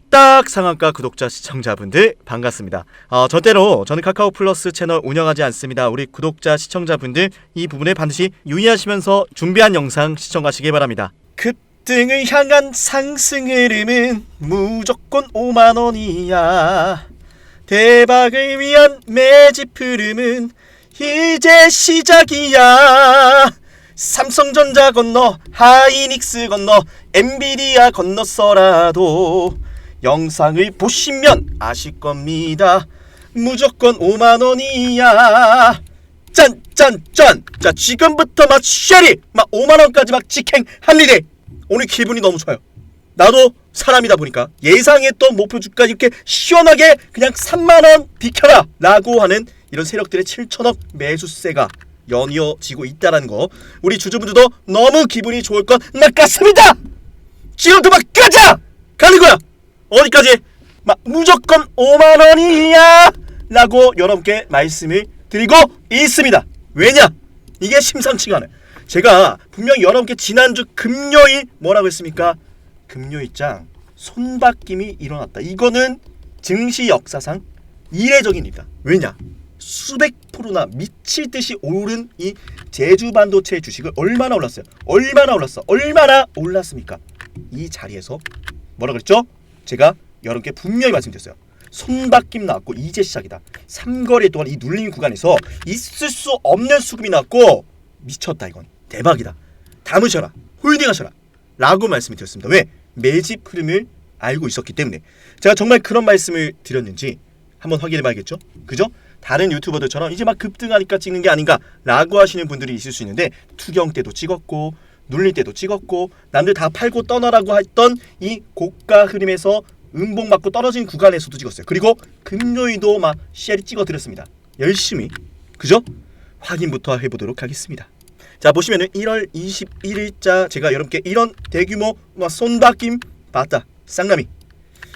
뚝딱 상한가 구독자 시청자분들 반갑습니다. 저는 카카오 플러스 채널 운영하지 않습니다. 우리 구독자 시청자분들 이 부분에 반드시 유의하시면서 준비한 영상 시청하시기 바랍니다. 급등을 향한 상승 흐름은 무조건 5만원이야. 대박을 위한 매집 흐름은 이제 시작이야. 삼성전자 건너 하이닉스 건너 엔비디아 건넜어라도 영상을 보시면 아실 겁니다. 무조건 5만원이야. 짠짠짠. 자, 지금부터 막 쉐리 막 5만원까지 막 직행합니다. 오늘 기분이 너무 좋아요. 나도 사람이다 보니까 예상했던 목표 주가 이렇게 시원하게 그냥 3만원 비켜라 라고 하는 이런 세력들의 7천억 매수세가 연이어지고 있다는 거, 우리 주주분들도 너무 기분이 좋을 것 같습니다. 지금부터 막 가자! 가는 거야! 어디까지? 막 무조건 5만원이야! 라고 여러분께 말씀을 드리고 있습니다. 왜냐? 이게 심상치가 않아요. 제가 분명히 여러분께 지난주 금요일 뭐라고 했습니까? 금요일장 손바뀜이 일어났다. 이거는 증시 역사상 이례적입니다. 왜냐? 수백 프로나 미칠듯이 오른 이 제주반도체 주식을 얼마나 올랐어요? 얼마나 올랐습니까? 이 자리에서 뭐라 그랬죠? 제가 여러분께 분명히 말씀드렸어요. 손바뀜 나왔고 이제 시작이다. 3거래 동안 이 눌린 구간에서 있을 수 없는 수급이 나왔고 미쳤다, 이건 대박이다. 담으셔라, 홀딩하셔라 라고 말씀을 드렸습니다. 왜? 매집 흐름을 알고 있었기 때문에. 제가 정말 그런 말씀을 드렸는지 한번 확인해 봐야겠죠? 그죠? 다른 유튜버들처럼 이제 막 급등하니까 찍는 게 아닌가 라고 하시는 분들이 있을 수 있는데, 투경 때도 찍었고 눌릴 때도 찍었고 남들 다 팔고 떠나라고 했던 이 고가 흐름에서 음봉 맞고 떨어진 구간에서도 찍었어요. 그리고 금요일도 막 쉘이 찍어드렸습니다. 열심히. 그죠? 확인부터 해보도록 하겠습니다. 자, 보시면은 1월 21일자 제가 여러분께 이런 대규모 손바뀜 봤다. 쌍라미.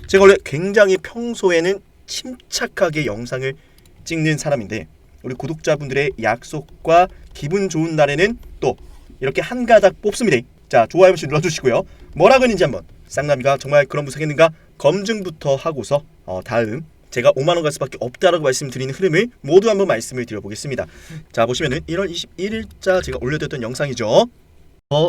제가 원래 굉장히 평소에는 침착하게 영상을 찍는 사람인데, 우리 구독자분들의 약속과 기분 좋은 날에는 또 이렇게 한 가닥 뽑습니다. 자, 좋아요 버튼 눌러주시고요. 뭐라고 했는지 한번 쌍남이가 정말 그런 분석했는가 검증부터 하고서 다음 제가 5만원 갈 수밖에 없다라고 말씀드리는 흐름을 모두 한번 말씀을 드려보겠습니다. 자, 보시면은 1월 21일자 제가 올려드렸던 영상이죠.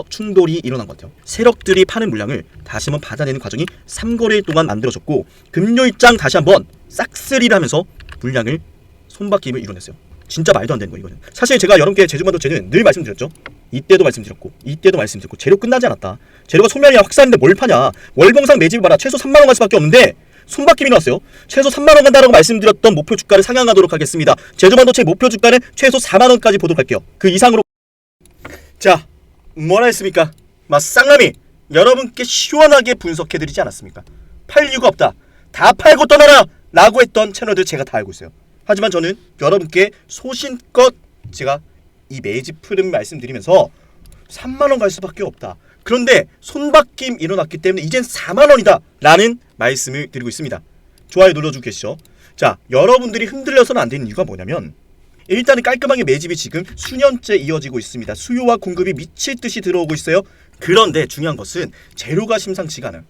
충돌이 일어난 것 같아요. 세력들이 파는 물량을 다시 한번 받아내는 과정이 3거래일 동안 만들어졌고, 금요일장 다시 한번 싹쓸이를 하면서 물량을 손바뀜을 이뤄냈어요. 진짜 말도 안 되는 거예요, 이거는. 사실 제가 여러분께 제주반도체는 늘 말씀드렸죠. 이때도 말씀드렸고 재료 끝나지 않았다. 재료가 소멸이야 확산인데 뭘 파냐. 월봉상 매집을 봐라. 최소 3만원 갈 수밖에 없는데 손바뀜이 나왔어요. 최소 3만원 간다라고 말씀드렸던 목표 주가를 상향하도록 하겠습니다. 제주반도체 목표 주가는 최소 4만원까지 보도록 할게요. 그 이상으로. 자, 뭐라 했습니까? 쌍남이 여러분께 시원하게 분석해드리지 않았습니까? 팔 이유가 없다, 다 팔고 떠나라 라고 했던 채널들 제가 다 알고 있어요. 하지만 저는 여러분께 소신껏 제가 이 매집 흐름 말씀드리면서 3만원 갈 수밖에 없다. 그런데 손바뀜 일어났기 때문에 이젠 4만원이다 라는 말씀을 드리고 있습니다. 좋아요 눌러주고 계시죠? 자, 여러분들이 흔들려서는 안 되는 이유가 뭐냐면, 일단은 깔끔하게 매집이 지금 수년째 이어지고 있습니다. 수요와 공급이 미칠듯이 들어오고 있어요. 그런데 중요한 것은 재료가 심상치가 않아요.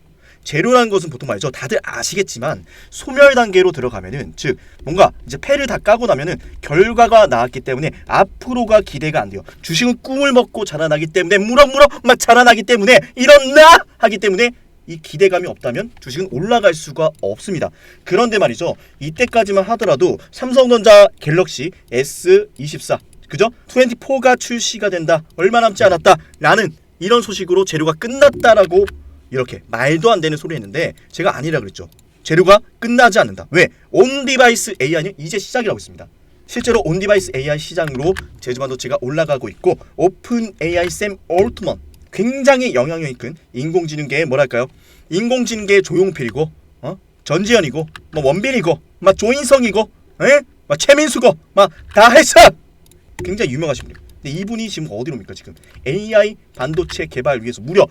재료라는 것은 보통 말이죠, 다들 아시겠지만 소멸 단계로 들어가면은, 즉 뭔가 이제 패를 다 까고 나면은 결과가 나왔기 때문에 앞으로가 기대가 안 돼요. 주식은 꿈을 먹고 자라나기 때문에, 무럭무럭 막 자라나기 때문에, 일어나 하기 때문에 이 기대감이 없다면 주식은 올라갈 수가 없습니다. 그런데 말이죠, 이때까지만 하더라도 삼성전자 갤럭시 S24 그죠? 24가 출시가 된다, 얼마 남지 않았다 라는 이런 소식으로 재료가 끝났다라고 이렇게 말도 안 되는 소리 했는데, 제가 아니라 그랬죠. 재료가 끝나지 않는다. 왜? 온디바이스 AI는 이제 시작이라고 했습니다. 실제로 온디바이스 AI 시장으로 제주반도체가 올라가고 있고, 오픈 AI 샘 올트먼, 굉장히 영향력이 큰 인공지능계의 뭐랄까요? 인공지능계의 조용필이고, 전지현이고, 원빈이고, 조인성이고, 최민수고, 다 했어. 굉장히 유명하신 분이에요. 근데 이분이 지금 어디로 옵니까? 지금 AI 반도체 개발 위해서 무려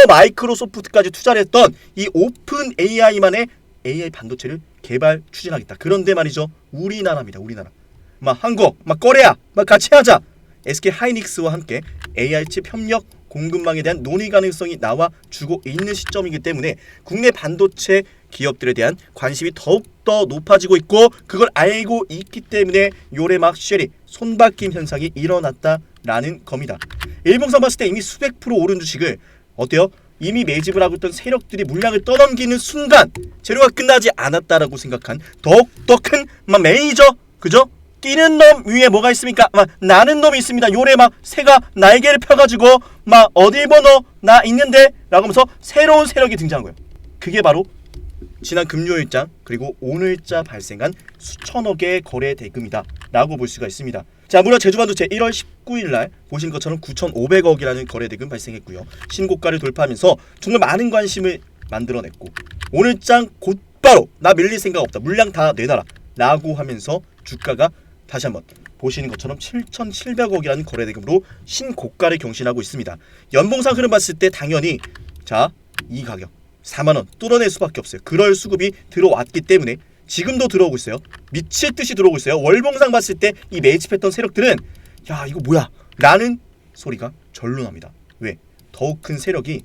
마이크로소프트까지 투자를 했던 이 오픈 AI만의 AI 반도체를 개발 추진하겠다. 그런데 말이죠, 우리나라입니다. 우리나라. 한국, 코리아, 같이 하자. SK 하이닉스와 함께 AI 칩 협력 공급망에 대한 논의 가능성이 나와주고 있는 시점이기 때문에 국내 반도체 기업들에 대한 관심이 더욱더 높아지고 있고 그걸 알고 있기 때문에 요레막 쉐리 손바뀜 현상이 일어났다라는 겁니다. 일봉상 봤을 때 이미 수백 프로 오른 주식을 어때요? 이미 매집을 하고 있던 세력들이 물량을 떠넘기는 순간 재료가 끝나지 않았다라고 생각한 더욱더 큰 메이저 그죠? 뛰는 놈 위에 뭐가 있습니까? 나는 놈이 있습니다. 요래 새가 날개를 펴가지고 어딜 보노 나 있는데 라고 하면서 새로운 세력이 등장한 거예요. 그게 바로 지난 금요일자 그리고 오늘자 발생한 수천억의 거래 대금이다 라고 볼 수가 있습니다. 자, 무려 제주반도체 1월 19일날 보신 것처럼 9,500억이라는 거래 대금 발생했고요. 신고가를 돌파하면서 정말 많은 관심을 만들어냈고 오늘장 곧바로 나 밀릴 생각 없다. 물량 다 내놔라 라고 하면서 주가가 다시 한번 보시는 것처럼 7,700억이라는 거래 대금으로 신고가를 경신하고 있습니다. 연봉상 흐름 봤을 때 당연히 자, 이 가격 4만원 뚫어낼 수밖에 없어요. 그럴 수급이 들어왔기 때문에 지금도 들어오고 있어요. 미칠 듯이 들어오고 있어요. 월봉상 봤을 때 이 매집했던 세력들은 야 이거 뭐야 라는 소리가 절로 납니다. 왜? 더욱 큰 세력이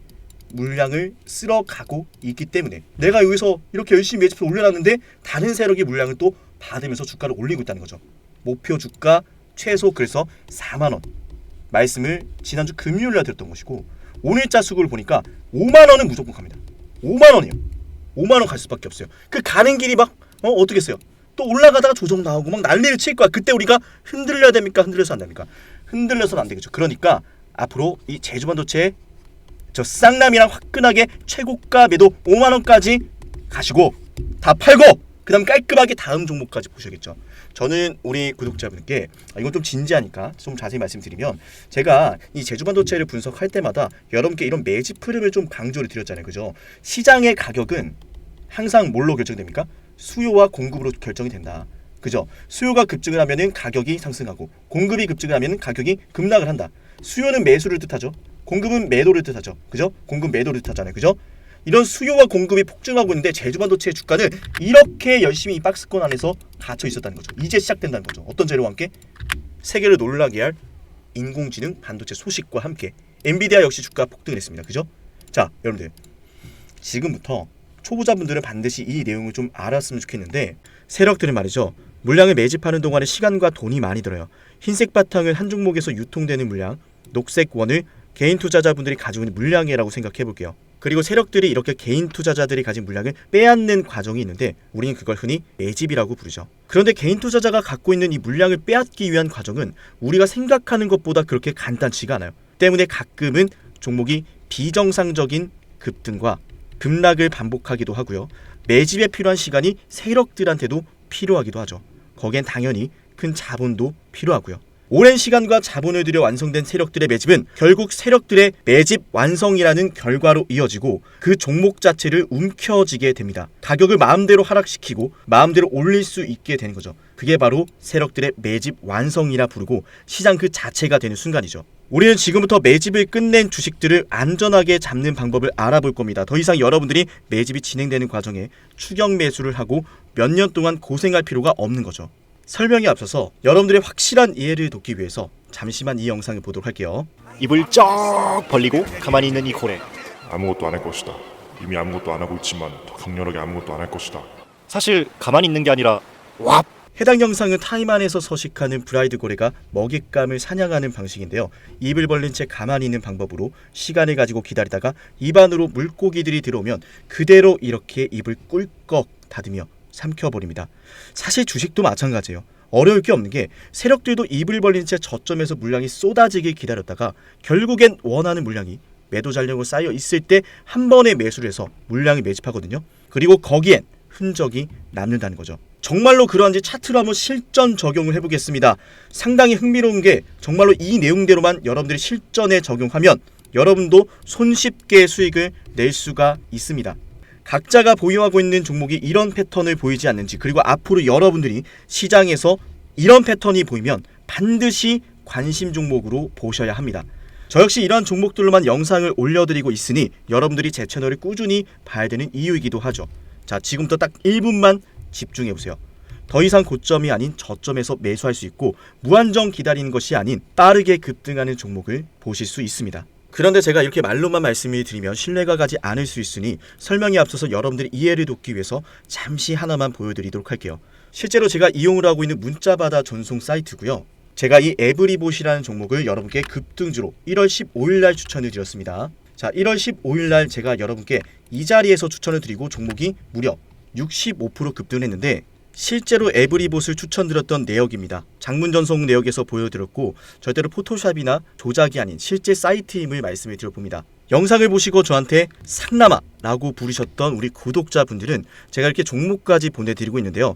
물량을 쓸어가고 있기 때문에 내가 여기서 이렇게 열심히 매집을 올려놨는데 다른 세력이 물량을 또 받으면서 주가를 올리고 있다는 거죠. 목표 주가 최소 그래서 4만원 말씀을 지난주 금요일날 드렸던 것이고 오늘자 수급을 보니까 5만원은 무조건 갑니다. 5만원이요. 5만원 갈 수밖에 없어요. 그 가는 길이 어떻게 했어요? 또 올라가다가 조정 나오고 난리를 칠 거야. 그때 우리가 흔들려야 됩니까? 흔들려서 안 됩니까? 흔들려서는 안 되겠죠. 그러니까 앞으로 이 제주반도체 저 쌍남이랑 화끈하게 최고가 매도 5만원까지 가시고 다 팔고 그 다음 깔끔하게 다음 종목까지 보셔야겠죠. 저는 우리 구독자분께 이건 좀 진지하니까 좀 자세히 말씀드리면 제가 이 제주반도체를 분석할 때마다 여러분께 이런 매집 흐름을 좀 강조를 드렸잖아요. 그죠? 시장의 가격은 항상 뭘로 결정됩니까? 수요와 공급으로 결정이 된다. 그죠? 수요가 급증을 하면은 가격이 상승하고 공급이 급증을 하면은 가격이 급락을 한다. 수요는 매수를 뜻하죠. 공급은 매도를 뜻하죠. 그죠? 공급 매도를 뜻하잖아요. 그죠? 이런 수요와 공급이 폭증하고 있는데 제주반도체의 주가는 이렇게 열심히 이 박스권 안에서 갇혀 있었다는 거죠. 이제 시작된다는 거죠. 어떤 재료와 함께? 세계를 놀라게 할 인공지능 반도체 소식과 함께 엔비디아 역시 주가 폭등을 했습니다. 그죠? 자, 여러분들 지금부터 초보자분들은 반드시 이 내용을 좀 알았으면 좋겠는데 세력들은 말이죠. 물량을 매집하는 동안에 시간과 돈이 많이 들어요. 흰색 바탕을 한 종목에서 유통되는 물량, 녹색 원을 개인 투자자분들이 가지고 있는 물량이라고 생각해 볼게요. 그리고 세력들이 이렇게 개인 투자자들이 가진 물량을 빼앗는 과정이 있는데 우리는 그걸 흔히 매집이라고 부르죠. 그런데 개인 투자자가 갖고 있는 이 물량을 빼앗기 위한 과정은 우리가 생각하는 것보다 그렇게 간단치가 않아요. 때문에 가끔은 종목이 비정상적인 급등과 급락을 반복하기도 하고요. 매집에 필요한 시간이 세력들한테도 필요하기도 하죠. 거기엔 당연히 큰 자본도 필요하고요. 오랜 시간과 자본을 들여 완성된 세력들의 매집은 결국 세력들의 매집 완성이라는 결과로 이어지고 그 종목 자체를 움켜쥐게 됩니다. 가격을 마음대로 하락시키고 마음대로 올릴 수 있게 되는 거죠. 그게 바로 세력들의 매집 완성이라 부르고 시장 그 자체가 되는 순간이죠. 우리는 지금부터 매집을 끝낸 주식들을 안전하게 잡는 방법을 알아볼 겁니다. 더 이상 여러분들이 매집이 진행되는 과정에 추격 매수를 하고 몇 년 동안 고생할 필요가 없는 거죠. 설명에 앞서서 여러분들의 확실한 이해를 돕기 위해서 잠시만 이 영상을 보도록 할게요. 입을 쩍 벌리고 가만히 있는 이 고래. 아무것도 안 할 것이다. 이미 아무것도 안 하고 있지만 더 강렬하게 아무것도 안 할 것이다. 사실 가만히 있는 게 아니라 왑! 해당 영상은 타임 안에서 서식하는 브라이드 고래가 먹잇감을 사냥하는 방식인데요. 입을 벌린 채 가만히 있는 방법으로 시간을 가지고 기다리다가 입 안으로 물고기들이 들어오면 그대로 이렇게 입을 꿀꺽 닫으며 삼켜버립니다. 사실 주식도 마찬가지예요. 어려울 게 없는 게 세력들도 입을 벌린 채 저점에서 물량이 쏟아지길 기다렸다가 결국엔 원하는 물량이 매도 잔량으로 쌓여 있을 때 한 번에 매수를 해서 물량을 매집하거든요. 그리고 거기엔 흔적이 남는다는 거죠. 정말로 그러한지 차트로 한번 실전 적용을 해보겠습니다. 상당히 흥미로운 게 정말로 이 내용대로만 여러분들이 실전에 적용하면 여러분도 손쉽게 수익을 낼 수가 있습니다. 각자가 보유하고 있는 종목이 이런 패턴을 보이지 않는지, 그리고 앞으로 여러분들이 시장에서 이런 패턴이 보이면 반드시 관심 종목으로 보셔야 합니다. 저 역시 이러한 종목들로만 영상을 올려드리고 있으니 여러분들이 제 채널을 꾸준히 봐야 되는 이유이기도 하죠. 자, 지금부터 딱 1분만 집중해보세요. 더 이상 고점이 아닌 저점에서 매수할 수 있고 무한정 기다리는 것이 아닌 빠르게 급등하는 종목을 보실 수 있습니다. 그런데 제가 이렇게 말로만 말씀을 드리면 신뢰가 가지 않을 수 있으니 설명에 앞서서 여러분들의 이해를 돕기 위해서 잠시 하나만 보여드리도록 할게요. 실제로 제가 이용을 하고 있는 문자바다 전송 사이트고요. 제가 이 에브리봇이라는 종목을 여러분께 급등주로 1월 15일날 추천을 드렸습니다. 자, 1월 15일날 제가 여러분께 이 자리에서 추천을 드리고 종목이 무려 65% 급등했는데 실제로 에브리봇을 추천드렸던 내역입니다. 장문 전송 내역에서 보여드렸고 절대로 포토샵이나 조작이 아닌 실제 사이트임을 말씀을 드려봅니다. 영상을 보시고 저한테 상남아라고 부르셨던 우리 구독자분들은 제가 이렇게 종목까지 보내드리고 있는데요.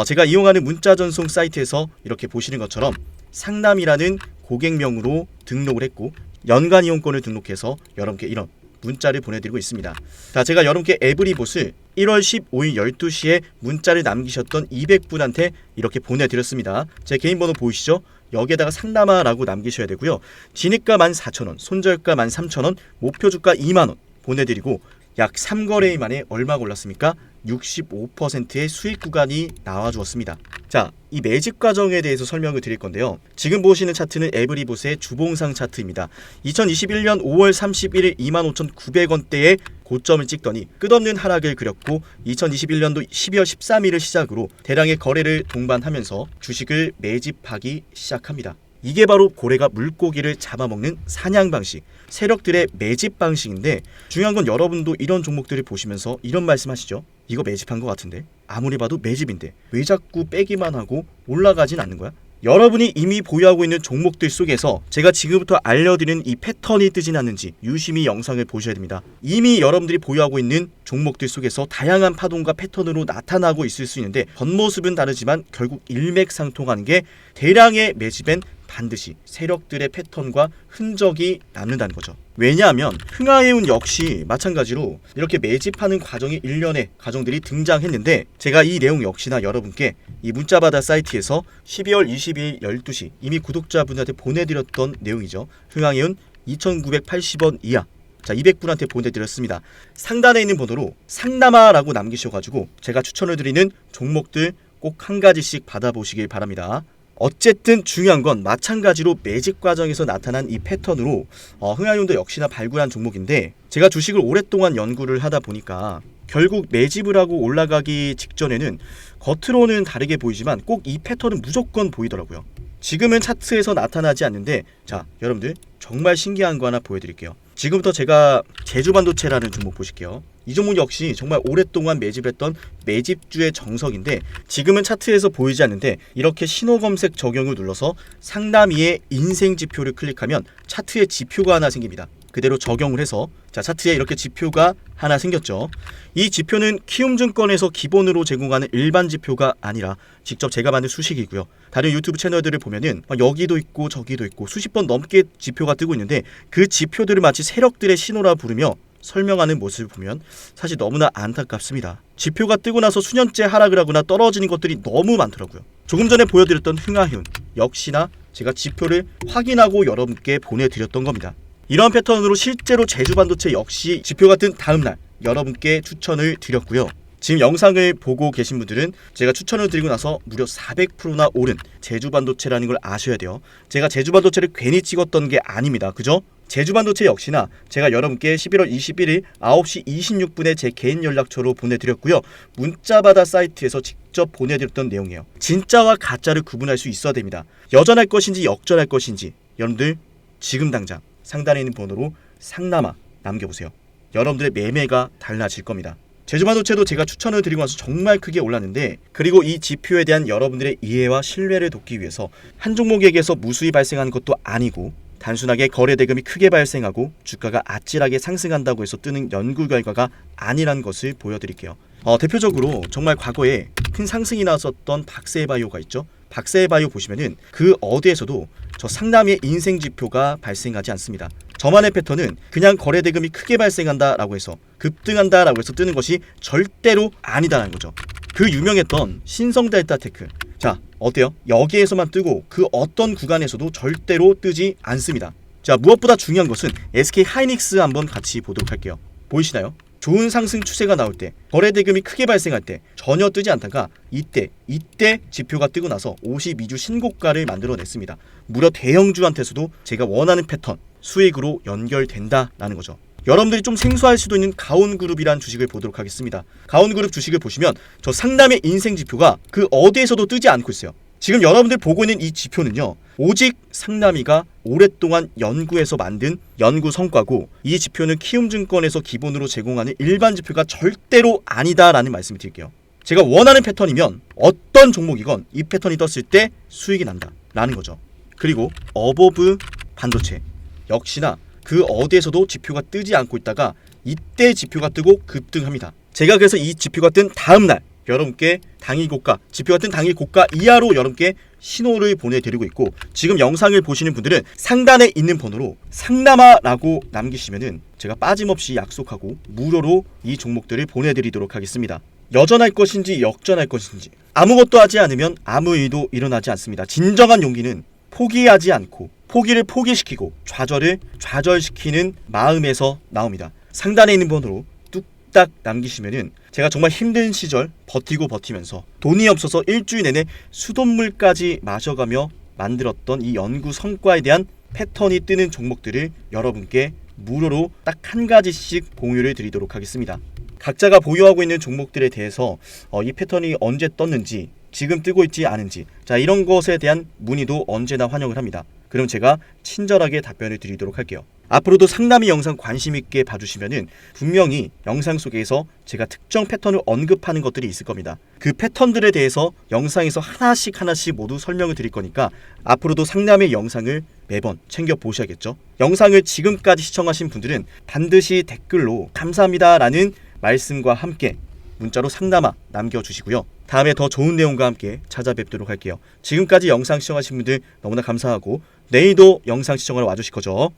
제가 이용하는 문자 전송 사이트에서 이렇게 보시는 것처럼 상남이라는 고객명으로 등록을 했고 연간 이용권을 등록해서 여러분께 이런 문자를 보내드리고 있습니다. 자, 제가 여러분께 에브리봇을 1월 15일 12시에 문자를 남기셨던 200분한테 이렇게 보내드렸습니다. 제 개인 번호 보이시죠? 여기에다가 상남아라고 남기셔야 되고요. 진입가 14,000원, 손절가 13,000원, 목표주가 2만원 보내드리고 약 3거래일 만에 얼마가 올랐습니까? 65%의 수익 구간이 나와주었습니다. 자, 이 매집 과정에 대해서 설명을 드릴 건데요. 지금 보시는 차트는 에브리봇의 주봉상 차트입니다. 2021년 5월 31일 25,900원대에 고점을 찍더니 끝없는 하락을 그렸고 2021년도 12월 13일을 시작으로 대량의 거래를 동반하면서 주식을 매집하기 시작합니다. 이게 바로 고래가 물고기를 잡아먹는 사냥 방식, 세력들의 매집 방식인데 중요한 건 여러분도 이런 종목들을 보시면서 이런 말씀하시죠. 이거 매집한 것 같은데? 아무리 봐도 매집인데 왜 자꾸 빼기만 하고 올라가진 않는 거야? 여러분이 이미 보유하고 있는 종목들 속에서 제가 지금부터 알려드리는 이 패턴이 뜨진 않는지 유심히 영상을 보셔야 됩니다. 이미 여러분들이 보유하고 있는 종목들 속에서 다양한 파동과 패턴으로 나타나고 있을 수 있는데 겉모습은 다르지만 결국 일맥상통하는 게 대량의 매집엔 반드시 세력들의 패턴과 흔적이 남는다는 거죠. 왜냐하면 흥하해운 역시 마찬가지로 이렇게 매집하는 과정이 일련의 과정들이 등장했는데 제가 이 내용 역시나 여러분께 이 문자바다 사이트에서 12월 22일 12시 이미 구독자분한테 보내드렸던 내용이죠. 흥하해운 2,980원 이하. 자, 200분한테 보내드렸습니다. 상단에 있는 번호로 상남아라고 남기셔가지고 제가 추천을 드리는 종목들 꼭 한 가지씩 받아보시길 바랍니다. 어쨌든 중요한 건 마찬가지로 매집 과정에서 나타난 이 패턴으로 흥하해운도 역시나 발굴한 종목인데 제가 주식을 오랫동안 연구를 하다 보니까 결국 매집을 하고 올라가기 직전에는 겉으로는 다르게 보이지만 꼭 이 패턴은 무조건 보이더라고요. 지금은 차트에서 나타나지 않는데 자, 여러분들 정말 신기한 거 하나 보여드릴게요. 지금부터 제가 제주반도체라는 종목 보실게요. 이 종목 역시 정말 오랫동안 매집했던 매집주의 정석인데 지금은 차트에서 보이지 않는데 이렇게 신호 검색 적용을 눌러서 상남이의 인생 지표를 클릭하면 차트에 지표가 하나 생깁니다. 그대로 적용을 해서 자, 차트에 이렇게 지표가 하나 생겼죠. 이 지표는 키움증권에서 기본으로 제공하는 일반 지표가 아니라 직접 제가 만든 수식이고요. 다른 유튜브 채널들을 보면은 여기도 있고 저기도 있고 수십 번 넘게 지표가 뜨고 있는데 그 지표들을 마치 세력들의 신호라 부르며 설명하는 모습을 보면 사실 너무나 안타깝습니다. 지표가 뜨고 나서 수년째 하락을 하거나 떨어지는 것들이 너무 많더라고요. 조금 전에 보여드렸던 흥하해운 역시나 제가 지표를 확인하고 여러분께 보내드렸던 겁니다. 이런 패턴으로 실제로 제주반도체 역시 지표가 뜬 다음날 여러분께 추천을 드렸고요. 지금 영상을 보고 계신 분들은 제가 추천을 드리고 나서 무려 400%나 오른 제주반도체라는 걸 아셔야 돼요. 제가 제주반도체를 괜히 찍었던 게 아닙니다. 그죠? 제주반도체 역시나 제가 여러분께 11월 21일 9시 26분에 제 개인 연락처로 보내드렸고요. 문자바다 사이트에서 직접 보내드렸던 내용이에요. 진짜와 가짜를 구분할 수 있어야 됩니다. 여전할 것인지 역전할 것인지 여러분들 지금 당장 상단에 있는 번호로 상남아 남겨보세요. 여러분들의 매매가 달라질 겁니다. 제주반도체도 제가 추천을 드리고 나서 정말 크게 올랐는데 그리고 이 지표에 대한 여러분들의 이해와 신뢰를 돕기 위해서 한 종목에게서 무수히 발생한 것도 아니고 단순하게 거래 대금이 크게 발생하고 주가가 아찔하게 상승한다고 해서 뜨는 연구 결과가 아니란 것을 보여드릴게요. 대표적으로 정말 과거에 큰 상승이 나왔었던 박세바이오가 있죠. 박세바이오 보시면은 그 어디에서도 저 상남의 인생 지표가 발생하지 않습니다. 저만의 패턴은 그냥 거래 대금이 크게 발생한다라고 해서 급등한다라고 해서 뜨는 것이 절대로 아니다라는 거죠. 그 유명했던 신성델타테크, 자 어때요? 여기에서만 뜨고 그 어떤 구간에서도 절대로 뜨지 않습니다. 자, 무엇보다 중요한 것은 SK하이닉스 한번 같이 보도록 할게요. 보이시나요? 좋은 상승 추세가 나올 때, 거래 대금이 크게 발생할 때 전혀 뜨지 않다가 이때 지표가 뜨고 나서 52주 신고가를 만들어냈습니다. 무려 대형주한테서도 제가 원하는 패턴, 수익으로 연결된다라는 거죠. 여러분들이 좀 생소할 수도 있는 가온그룹이란 주식을 보도록 하겠습니다. 가온그룹 주식을 보시면 저 상담의 인생 지표가 그 어디에서도 뜨지 않고 있어요. 지금 여러분들 보고 있는 이 지표는요, 오직 상남이가 오랫동안 연구해서 만든 연구 성과고, 이 지표는 키움증권에서 기본으로 제공하는 일반 지표가 절대로 아니다라는 말씀을 드릴게요. 제가 원하는 패턴이면 어떤 종목이건 이 패턴이 떴을 때 수익이 난다 라는 거죠. 그리고 어버브 반도체 역시나 그 어디에서도 지표가 뜨지 않고 있다가 이때 지표가 뜨고 급등합니다. 제가 그래서 이 지표가 뜬 다음날 여러분께 당일 고가, 지표가 뜬 당일 고가 이하로 여러분께 신호를 보내드리고 있고, 지금 영상을 보시는 분들은 상단에 있는 번호로 상남아라고 남기시면은 제가 빠짐없이 약속하고 무료로 이 종목들을 보내드리도록 하겠습니다. 여전할 것인지 역전할 것인지 아무것도 하지 않으면 아무 일도 일어나지 않습니다. 진정한 용기는 포기하지 않고 포기를 포기시키고 좌절을 좌절시키는 마음에서 나옵니다. 상단에 있는 번호로 뚝딱 남기시면은 제가 정말 힘든 시절 버티면서 돈이 없어서 일주일 내내 수돗물까지 마셔가며 만들었던 이 연구 성과에 대한 패턴이 뜨는 종목들을 여러분께 무료로 딱 한 가지씩 공유를 드리도록 하겠습니다. 각자가 보유하고 있는 종목들에 대해서 이 패턴이 언제 떴는지, 지금 뜨고 있지 않은지, 자, 이런 것에 대한 문의도 언제나 환영을 합니다. 그럼 제가 친절하게 답변을 드리도록 할게요. 앞으로도 상담이 영상 관심 있게 봐주시면은 분명히 영상 속에서 제가 특정 패턴을 언급하는 것들이 있을 겁니다. 그 패턴들에 대해서 영상에서 하나씩 모두 설명을 드릴 거니까 앞으로도 상담의 영상을 매번 챙겨 보셔야겠죠. 영상을 지금까지 시청하신 분들은 반드시 댓글로 감사합니다라는 말씀과 함께 문자로 상담아 남겨주시고요. 다음에 더 좋은 내용과 함께 찾아뵙도록 할게요. 지금까지 영상 시청하신 분들 너무나 감사하고 내일도 영상 시청하러 와주실 거죠.